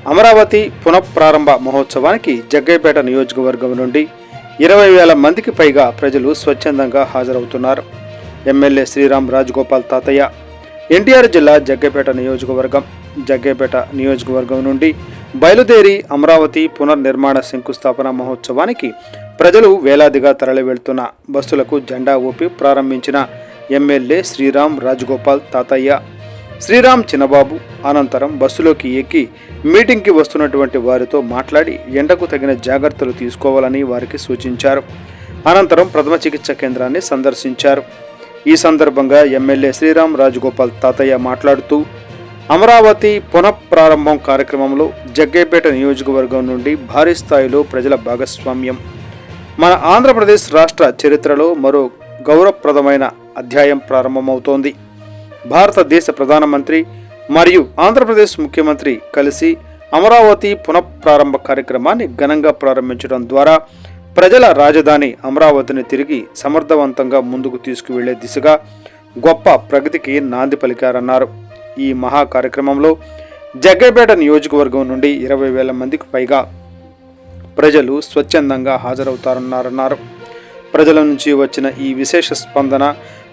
అమరావతి పునఃప్రారంభ మహోత్సవానికి జగ్గయ్యపేట నియోజకవర్గం నుండి 20,000 మందికి పైగా ప్రజలు స్వచ్ఛందంగా హాజరవుతున్నారు. ఎమ్మెల్యే శ్రీరామ్ రాజగోపాల్ తాతయ్య ఎన్టీఆర్ జిల్లా జగ్గయ్యపేట నియోజకవర్గం నుండి బయలుదేరి అమరావతి పునర్నిర్మాణ శంకుస్థాపన మహోత్సవానికి ప్రజలు వేలాదిగా తరలి వెళ్తున్న బస్సులకు జెండా ఊపి ప్రారంభించిన ఎమ్మెల్యే శ్రీరామ్ రాజగోపాల్ తాతయ్య, శ్రీరామ్ చిన్నబాబు అనంతరం బస్సులోకి ఎక్కి మీటింగ్కి వస్తున్నటువంటి వారితో మాట్లాడి ఎండకు తగిన జాగ్రత్తలు తీసుకోవాలని వారికి సూచించారు. అనంతరం ప్రథమ చికిత్స కేంద్రాన్ని సందర్శించారు. ఈ సందర్భంగా ఎమ్మెల్యే శ్రీరామ్ రాజగోపాల్ తాతయ్య మాట్లాడుతూ అమరావతి పునఃప్రారంభం కార్యక్రమంలో జగ్గయ్యపేట నియోజకవర్గం నుండి భారీ స్థాయిలో ప్రజల భాగస్వామ్యం మన ఆంధ్రప్రదేశ్ రాష్ట్ర చరిత్రలో మరో గౌరవప్రదమైన అధ్యాయం ప్రారంభమవుతోంది. భారతదేశ ప్రధానమంత్రి మరియు ఆంధ్రప్రదేశ్ ముఖ్యమంత్రి కలిసి అమరావతి పునఃప్రారంభ కార్యక్రమాన్ని ఘనంగా ప్రారంభించడం ద్వారా ప్రజల రాజధాని అమరావతిని తిరిగి సమర్థవంతంగా ముందుకు తీసుకువెళ్లే దిశగా గొప్ప ప్రగతికి నాంది పలికారన్నారు. ఈ మహా కార్యక్రమంలో జగ్గయ్యపేట నియోజకవర్గం నుండి 20,000 మందికి పైగా ప్రజలు స్వచ్ఛందంగా హాజరవుతారన్నారు. ప్రజల నుంచి వచ్చిన ఈ విశేష స్పందన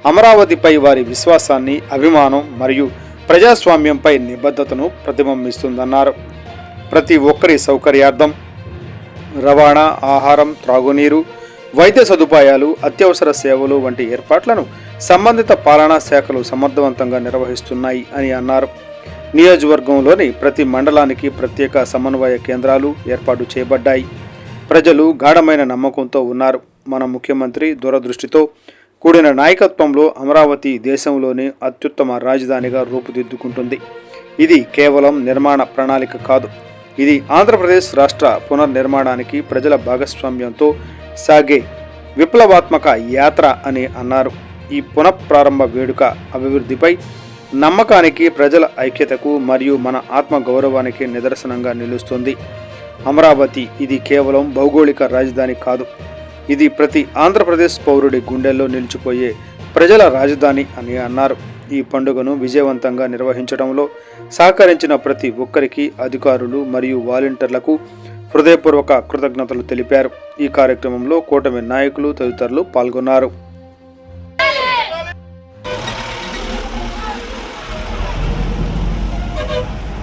అమరావతిపై వారి విశ్వాసాన్ని, అభిమానం మరియు ప్రజాస్వామ్యంపై నిబద్ధతను ప్రతిబింబిస్తుందన్నారు. ప్రతి ఒక్కరి సౌకర్యార్థం రవాణా, ఆహారం, త్రాగునీరు, వైద్య సదుపాయాలు, అత్యవసర సేవలు వంటి ఏర్పాట్లను సంబంధిత పాలనా శాఖలు సమర్థవంతంగా నిర్వహిస్తున్నాయి అని అన్నారు. నియోజకవర్గంలోని ప్రతి మండలానికి ప్రత్యేక సమన్వయ కేంద్రాలు ఏర్పాటు చేయబడ్డాయి. ప్రజలు గాఢమైన నమ్మకంతో ఉన్నారు. మన ముఖ్యమంత్రి దూరదృష్టితో కూడిన నాయకత్వంలో అమరావతి దేశంలోని అత్యుత్తమ రాజధానిగా రూపుదిద్దుకుంటుంది. ఇది కేవలం నిర్మాణ ప్రణాళిక కాదు, ఇది ఆంధ్రప్రదేశ్ రాష్ట్ర పునర్నిర్మాణానికి ప్రజల భాగస్వామ్యంతో సాగే విప్లవాత్మక యాత్ర అని అన్నారు. ఈ పునఃప్రారంభ వేడుక అభివృద్ధిపై నమ్మకానికి, ప్రజల ఐక్యతకు మరియు మన ఆత్మగౌరవానికి నిదర్శనంగా నిలుస్తుంది. అమరావతి ఇది కేవలం భౌగోళిక రాజధాని కాదు, ఇది ప్రతి ఆంధ్రప్రదేశ్ పౌరుడి గుండెల్లో నిలిచిపోయే ప్రజల రాజధాని అని అన్నారు. ఈ పండుగను విజయవంతంగా నిర్వహించడంలో సహకరించిన ప్రతి ఒక్కరికి, అధికారులు మరియు వాలంటీర్లకు హృదయపూర్వక కృతజ్ఞతలు తెలిపారు. ఈ కార్యక్రమంలో కూటమి నాయకులు తదితరులు పాల్గొన్నారు.